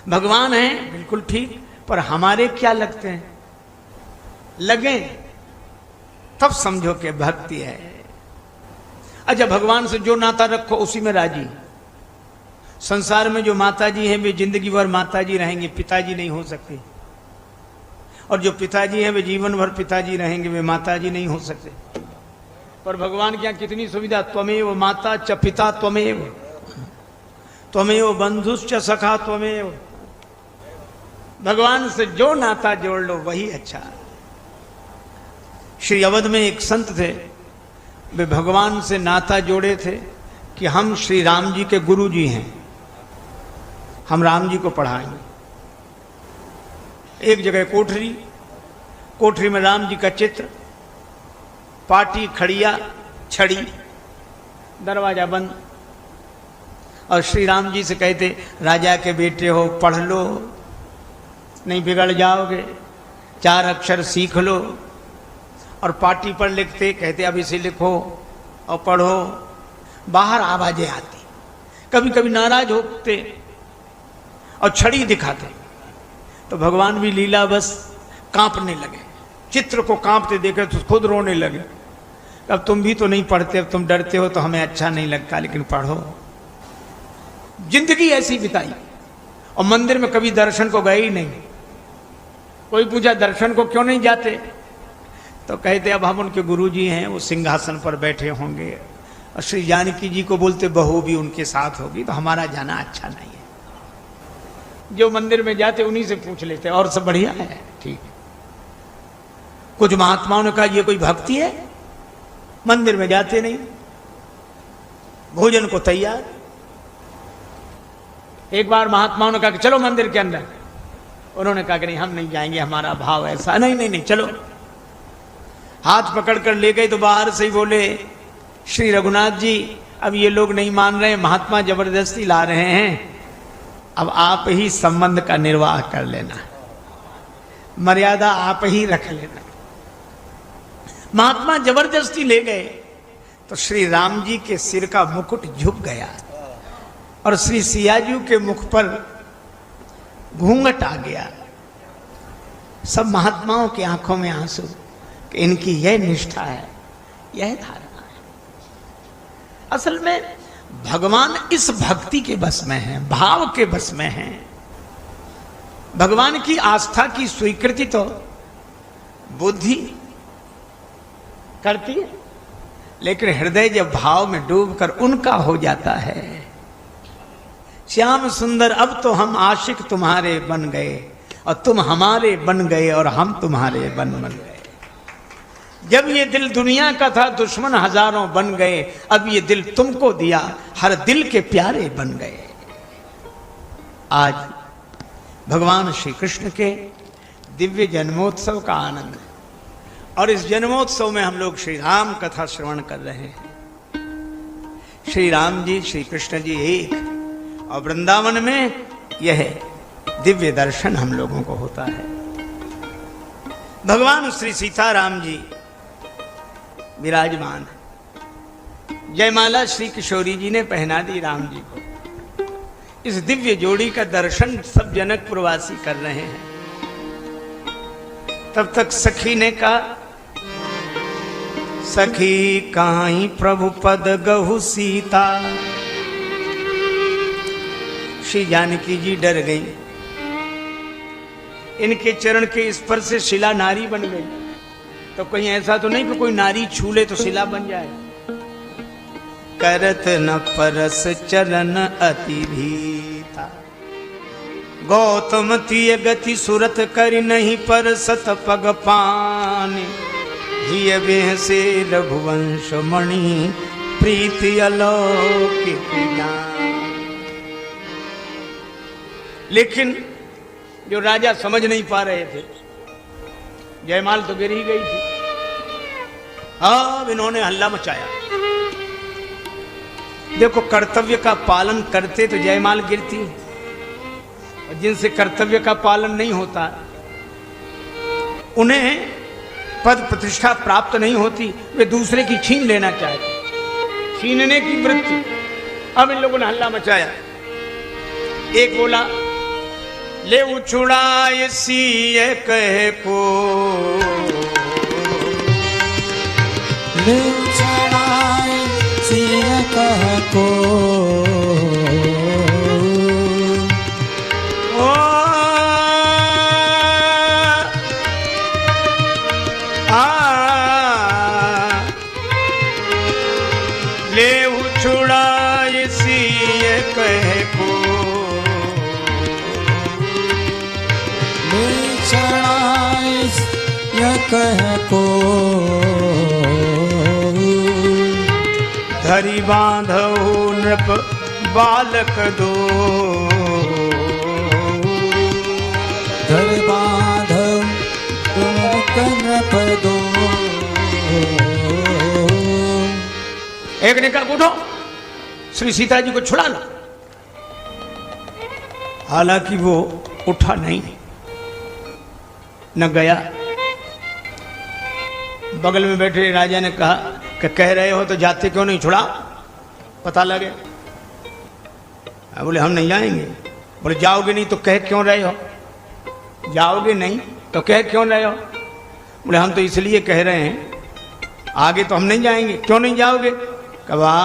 भगवान हैं बिल्कुल ठीक, पर हमारे क्या लगते हैं, लगे तब समझो कि भक्ति है। अच्छा, भगवान से जो नाता रखो उसी में राजी। संसार में जो माताजी हैं वे जिंदगी भर माताजी रहेंगे, पिताजी नहीं हो सकते। और जो पिताजी हैं वे जीवन भर पिताजी रहेंगे, वे माताजी नहीं हो सकते। पर भगवान के यहाँ कितनी सुविधा, त्वमेव माता च पिता त्वमेव, त्वमेव बंधुश्च सखा त्वमेव। भगवान से जो नाता जोड़ लो वही अच्छा। श्री अवध में एक संत थे, वे भगवान से नाता जोड़े थे कि हम श्री राम जी के गुरु जी हैं, हम राम जी को पढ़ाएंगे। एक जगह कोठरी, कोठरी में राम जी का चित्र, पाटी, खड़िया, छड़ी, दरवाजा बंद। और श्री राम जी से कहते, राजा के बेटे हो, पढ़ लो, नहीं बिगड़ जाओगे, 4 अक्षर सीख लो। और पाटी पर लिखते, कहते अब इसे लिखो और पढ़ो। बाहर आवाजें आती, कभी कभी नाराज होते और छड़ी दिखाते। तो भगवान भी लीला बस कांपने लगे, चित्र को कांपते देखे तो खुद रोने लगे। अब तुम भी तो नहीं पढ़ते, अब तुम डरते हो तो हमें अच्छा नहीं लगता, लेकिन पढ़ो। जिंदगी ऐसी बिताई और मंदिर में कभी दर्शन को गए ही नहीं। कोई पूछा दर्शन को क्यों नहीं जाते, तो कहते अब हम उनके गुरुजी हैं, वो सिंहासन पर बैठे होंगे। और श्री जानकी जी को बोलते बहू भी उनके साथ होगी, तो हमारा जाना अच्छा नहीं है। जो मंदिर में जाते उन्हीं से पूछ लेते, और सब बढ़िया है, ठीक है। कुछ महात्माओं ने कहा ये कोई भक्ति है, मंदिर में जाते नहीं, भोजन को तैयार। एक बार महात्माओं ने कहा कि चलो मंदिर के अंदर, उन्होंने कहा कि नहीं हम नहीं जाएंगे, हमारा भाव ऐसा। नहीं नहीं नहीं चलो। हाथ पकड़ कर ले गए तो बाहर से ही बोले, श्री रघुनाथ जी अब ये लोग नहीं मान रहे, महात्मा जबरदस्ती ला रहे हैं, अब आप ही संबंध का निर्वाह कर लेना, मर्यादा आप ही रख लेना। महात्मा जबरदस्ती ले गए तो श्री राम जी के सिर का मुकुट झुक गया और श्री सियाजू के मुख पर घूंघट आ गया। सब महात्माओं की आंखों में आंसू कि इनकी यह निष्ठा है, यह धारणा है। असल में भगवान इस भक्ति के बस में है, भाव के बस में है। भगवान की आस्था की स्वीकृति तो बुद्धि करती है, लेकिन हृदय जब भाव में डूबकर उनका हो जाता है, श्याम सुंदर अब तो हम आशिक तुम्हारे बन गए और तुम हमारे बन गए और हम तुम्हारे बन गए। जब ये दिल दुनिया का था दुश्मन हजारों बन गए, अब ये दिल तुमको दिया हर दिल के प्यारे बन गए। आज भगवान श्री कृष्ण के दिव्य जन्मोत्सव का आनंद है और इस जन्मोत्सव में हम लोग श्री राम कथा श्रवण कर रहे हैं। श्री राम जी, श्री कृष्ण जी एक, और वृंदावन में यह दिव्य दर्शन हम लोगों को होता है। भगवान श्री सीताराम जी विराजमान है। जयमाला श्री किशोरी जी ने पहना दी राम जी को। इस दिव्य जोड़ी का दर्शन सब जनकपुर वासी कर रहे हैं। तब तक सखी ने कहा, सखी काहीं प्रभु पद गहु सीता। श्री जानकी जी डर गई, इनके चरण के स्पर्श से शिला नारी बन गई। तो कहीं ऐसा तो नहीं कि कोई नारी छू ले तो शिला बन जाए। करत न परस चरण अति भीता, गौतम तीय गति सुरत करि नहीं परसत पग पानी। हिय बेह से रघुवंश मणि प्रीति अलौकिक ज्ञान। लेकिन जो राजा समझ नहीं पा रहे थे, जयमाल तो गिर ही गई थी, अब इन्होंने हल्ला मचाया। देखो कर्तव्य का पालन करते तो जयमाल गिरती, और जिनसे कर्तव्य का पालन नहीं होता उन्हें पद प्रतिष्ठा प्राप्त नहीं होती, वे दूसरे की छीन लेना चाहते, छीनने की वृत्ति। अब इन लोगों ने हल्ला मचाया। एक बोला ले उछुड़ाए सिय कह को, ले उछुड़ाए सिय कह को। ले उछुड़ाए सिय कह को, ले उछुड़ाए सिय कह को। धरि बांधो नृप बालक दो, धरि बांधो नृप दो। एक ने कहा उठो, श्री सीता जी को छुड़ा लो। हालांकि वो उठा नहीं, न गया। बगल में बैठे राजा ने कहा कि कह रहे हो तो जाते क्यों नहीं, छुड़ा पता लगे। बोले हम नहीं जाएंगे। बोले जाओगे नहीं तो कह क्यों रहे हो, जाओगे नहीं तो कह क्यों रहे हो। बोले हम तो इसलिए कह रहे हैं, आगे तो हम नहीं जाएंगे। क्यों नहीं जाओगे। कहा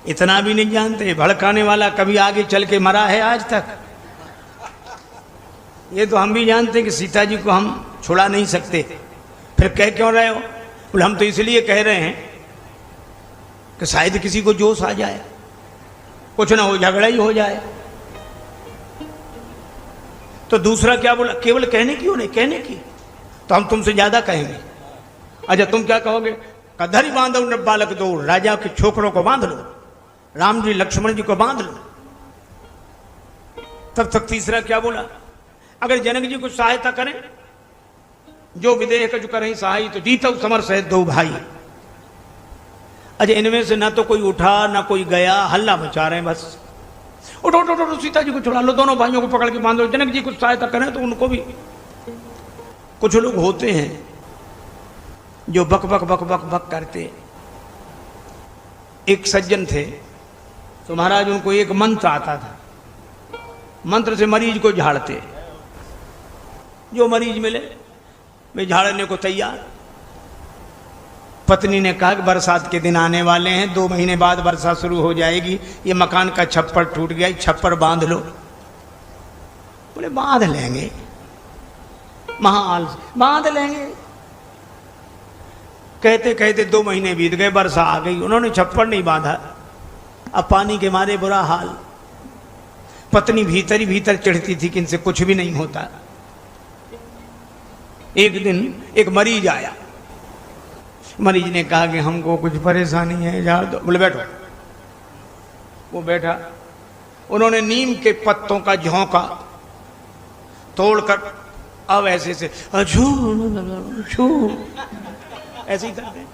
इतना भी नहीं जानते, भड़काने वाला कभी आगे चल के मरा है आज तक। ये तो हम भी जानते कि सीता जी को हम छुड़ा नहीं सकते, फिर कह क्यों रहे हो। बोले हम तो इसलिए कह रहे हैं कि शायद किसी को जोश आ जाए, कुछ ना हो, झगड़ा ही हो जाए। तो दूसरा क्या बोला, केवल कहने की हो नहीं, कहने की तो हम तुमसे ज्यादा कहेंगे। अच्छा तुम क्या कहोगे। धरि बांधो नृप बालक दो, राजा के छोकरों को बांध लो, राम जी लक्ष्मण जी को बांध लो। तब तक तीसरा क्या बोला, अगर जनक जी को सहायता करें, जो विदेह का जो करें सहाय, तो जीतो समर सहित दो भाई। अच्छा इनमें से ना तो कोई उठा ना कोई गया, हल्ला मचा रहे हैं बस। उठो उठो उठो, सीता जी को छुड़ा लो, दोनों भाइयों को पकड़ के बांधो, जनक जी को सहायता करें तो उनको भी। कुछ लोग होते हैं जो बक बक बक बक बक करते। एक सज्जन थे तो महाराज उनको एक मंत्र आता था, मंत्र से मरीज को झाड़ते। जो मरीज मिले वे झाड़ने को तैयार। पत्नी ने कहा कि बरसात के दिन आने वाले हैं, 2 महीने बाद वर्षा शुरू हो जाएगी, ये मकान का छप्पर टूट गया, छप्पर बांध लो। बोले बांध लेंगे, महाआल बांध लेंगे। कहते कहते 2 महीने बीत गए, वर्षा आ गई, उन्होंने छप्पर नहीं बांधा। अब पानी के मारे बुरा हाल। पत्नी भीतर ही भीतर चढ़ती थी कि इनसे कुछ भी नहीं होता। एक दिन एक मरीज आया, मरीज ने कहा कि हमको कुछ परेशानी है, झाड़ दो। बोले बैठो। वो बैठा, उन्होंने नीम के पत्तों का झोंका तोड़कर अब ऐसे से अछू छू ऐसे ही करते हैं।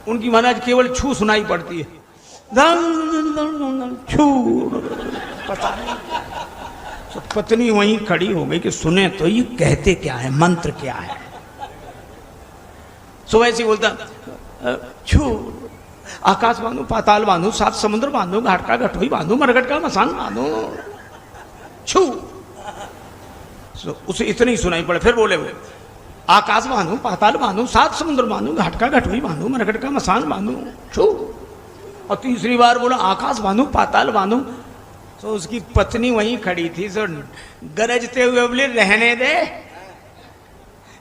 उनकी महाराज केवल छू सुनाई पड़ती है, छू पता नहीं। तो पत्नी वहीं खड़ी हो गई कि सुने तो ये कहते क्या है, मंत्र क्या है। सो ऐसे बोलता छू, आकाश बांधो, पाताल बांधो, 7 समुद्र बांधो, घाट का घटोई बांधो, मरघट का मसान बांधो, छू। उसे इतनी सुनाई पड़े। फिर बोले हुए आकाश बांधो, पाताल बांधो, 7 समुद्र बांधो, घाट का घटोई बांधो, मरघट का मसान बांधो, छू। और तीसरी बार बोला आकाश बांधो, पाताल बांधो। तो उसकी पत्नी वहीं खड़ी थी, सो गरजते हुए बोले रहने दे,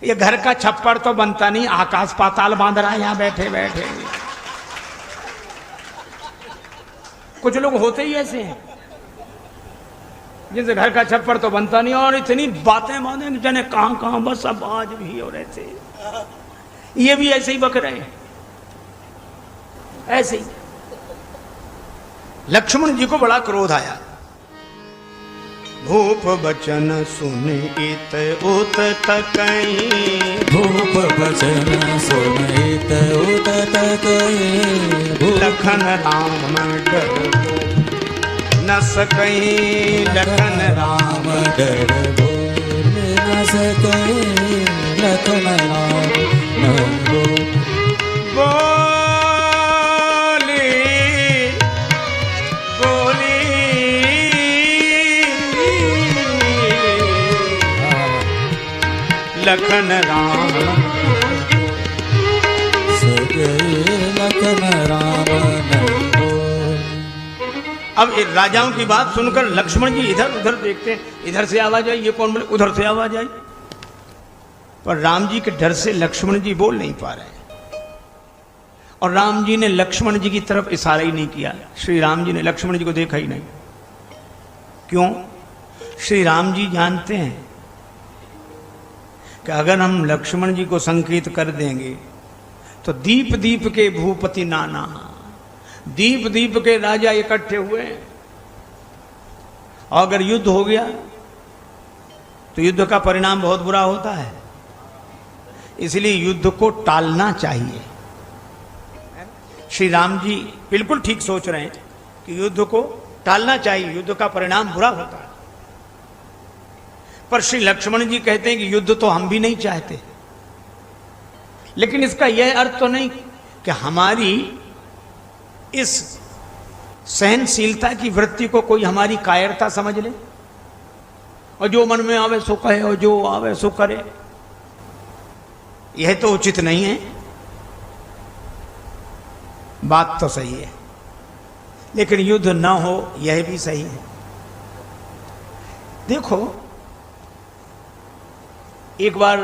ये घर का छप्पर तो बनता नहीं, आकाश पाताल बांध रहा है यहाँ बैठे बैठे। कुछ लोग होते ही ऐसे हैं जिनसे घर का छप्पर तो बनता नहीं, और इतनी बातें बांधेंगे जाने कहां कहां, बस अब आज भी और ऐसे ये भी ऐसे ही बक रहे हैं। ऐसे ही लक्ष्मण जी को बड़ा क्रोध आया। भूप बचन सुन इत उत तकई, भूप बचन सुन इत उत तकई, लखन राम डर न सकई, लखन राम डर बोल न सकई, लखन राम न बोल। लखन राम। सके लखन राम नहीं बोल। अब राजाओं की बात सुनकर लक्ष्मण जी इधर उधर देखते हैं, इधर से आवाज आई, ये कौन बोले, उधर से आवाज आई, पर राम जी के डर से लक्ष्मण जी बोल नहीं पा रहे। और राम जी ने लक्ष्मण जी की तरफ इशारा ही नहीं किया। श्री राम जी ने लक्ष्मण जी को देखा ही नहीं। क्यों? श्री राम जी जानते हैं कि अगर हम लक्ष्मण जी को संकेत कर देंगे तो दीप दीप के भूपति नाना, दीप दीप के राजा इकट्ठे हुए, और अगर युद्ध हो गया तो युद्ध का परिणाम बहुत बुरा होता है। इसलिए युद्ध को टालना चाहिए। श्री राम जी बिल्कुल ठीक सोच रहे हैं कि युद्ध को टालना चाहिए, युद्ध का परिणाम बुरा होता है। पर श्री लक्ष्मण जी कहते हैं कि युद्ध तो हम भी नहीं चाहते, लेकिन इसका यह अर्थ तो नहीं कि हमारी इस सहनशीलता की वृत्ति को कोई हमारी कायरता समझ ले और जो मन में आवे सो कहे और जो आवे सो करे। यह तो उचित नहीं है। बात तो सही है, लेकिन युद्ध ना हो यह भी सही है। देखो, एक बार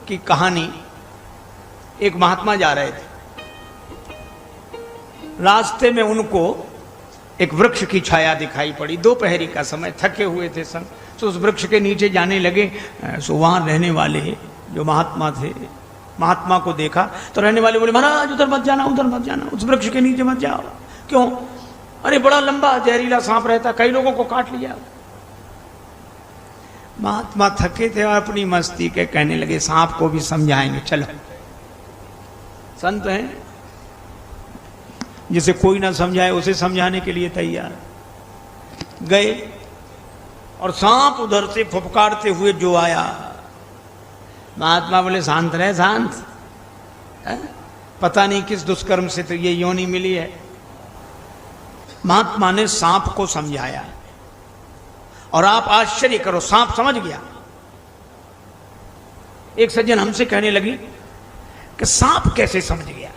की कहानी, एक महात्मा जा रहे थे, रास्ते में उनको एक वृक्ष की छाया दिखाई पड़ी। दोपहरी का समय, थके हुए थे सब, तो उस वृक्ष के नीचे जाने लगे। सो वहां रहने वाले जो महात्मा थे, महात्मा को देखा तो रहने वाले बोले, महाराज उधर मत जाना, उधर मत जाना, उस वृक्ष के नीचे मत जाओ। क्यों? अरे बड़ा लंबा जहरीला सांप रहता, कई लोगों को काट लिया। महात्मा थके थे और अपनी मस्ती के कहने लगे, सांप को भी समझाएंगे, चलो। संत हैं, जिसे कोई ना समझाए उसे समझाने के लिए तैयार। गए और सांप उधर से फुफकारते हुए जो आया, महात्मा बोले, शांत रहे, शांत, पता नहीं किस दुष्कर्म से तो ये योनि मिली है। महात्मा ने सांप को समझाया और आप आश्चर्य करो, सांप समझ गया। एक सज्जन हमसे कहने लगी कि सांप कैसे समझ गया,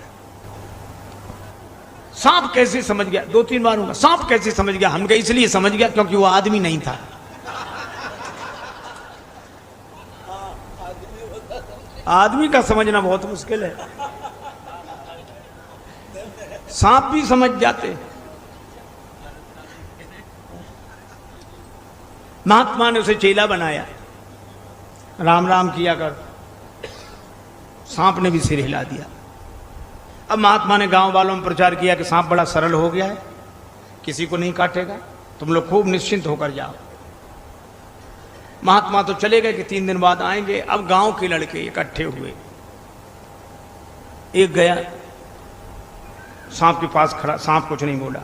सांप कैसे समझ गया, 2-3 बार होगा, सांप कैसे समझ गया। हम कहे इसलिए समझ गया क्योंकि वो आदमी नहीं था। आदमी का समझना बहुत मुश्किल है, सांप भी समझ जाते। महात्मा ने उसे चेला बनाया, राम राम किया कर। सांप ने भी सिर हिला दिया। अब महात्मा ने गांव वालों में प्रचार किया कि सांप बड़ा सरल हो गया है, किसी को नहीं काटेगा, तुम लोग खूब निश्चिंत होकर जाओ। महात्मा तो चले गए कि 3 दिन बाद आएंगे। अब गांव के लड़के इकट्ठे हुए। एक गया, सांप के पास खड़ा, सांप कुछ नहीं बोला,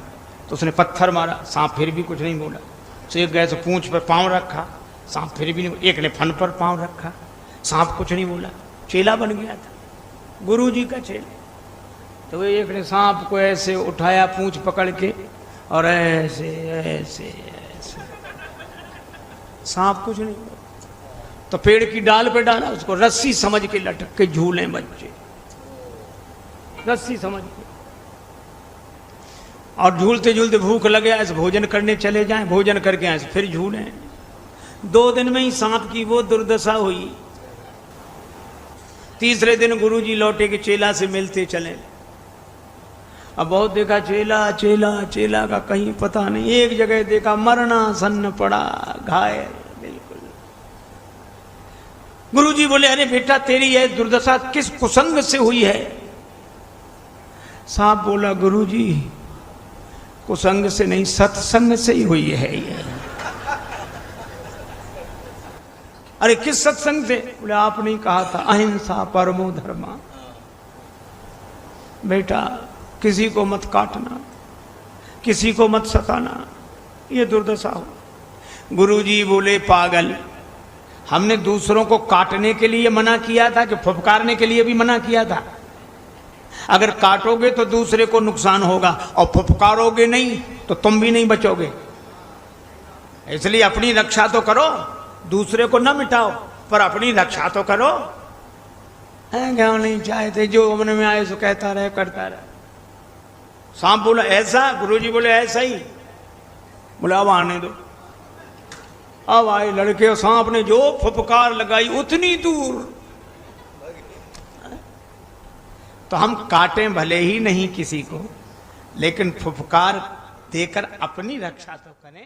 तो उसने पत्थर मारा, सांप फिर भी कुछ नहीं बोला। तो एक गया तो पूंछ पर पांव रखा, सांप फिर भी नहीं। एक ने फन पर पांव रखा, सांप कुछ नहीं बोला। चेला बन गया था, गुरु जी का चेला। तो एक ने सांप को ऐसे उठाया पूंछ पकड़ के और ऐसे ऐसे ऐसे, सांप कुछ नहीं बोला। तो पेड़ की डाल पे डाला, उसको रस्सी समझ के लटक के झूले बच्चे, रस्सी समझ के। और झूलते झूलते भूख लगे, ऐसे भोजन करने चले जाएं, भोजन करके ऐसे फिर झूलें। 2 दिन में ही सांप की वो दुर्दशा हुई। तीसरे दिन गुरुजी लौटे के चेला से मिलते चले। अब बहुत देखा, चेला चेला चेला का कहीं पता नहीं। एक जगह देखा मरना सन्न पड़ा, घायल बिल्कुल। गुरुजी बोले, अरे बेटा तेरी यह दुर्दशा किस कुसंग से हुई है? सांप बोला, गुरुजी कुसंग से नहीं, सत्संग से ही हुई है ये। अरे किस सत्संग से? बोले आपने ही कहा था अहिंसा परमो धर्मा। बेटा किसी को मत काटना, किसी को मत सताना, ये दुर्दशा हो। गुरुजी बोले, पागल, हमने दूसरों को काटने के लिए मना किया था कि फुफकारने के लिए भी मना किया था? अगर काटोगे तो दूसरे को नुकसान होगा और फुफकारोगे नहीं तो तुम भी नहीं बचोगे। इसलिए अपनी रक्षा तो करो, दूसरे को न मिटाओ। पर अपनी रक्षा तो करो। गाँव नहीं चाहते, जो मन में आए सो कहता रहे, करता रहे। सांप बोला ऐसा, गुरुजी बोले ऐसा ही। बोला अब आने दो। अब आए लड़के और सांप ने जो फुफकार लगाई उतनी दूर। तो हम काटें भले ही नहीं किसी को, लेकिन फुफकार देकर अपनी रक्षा तो करें।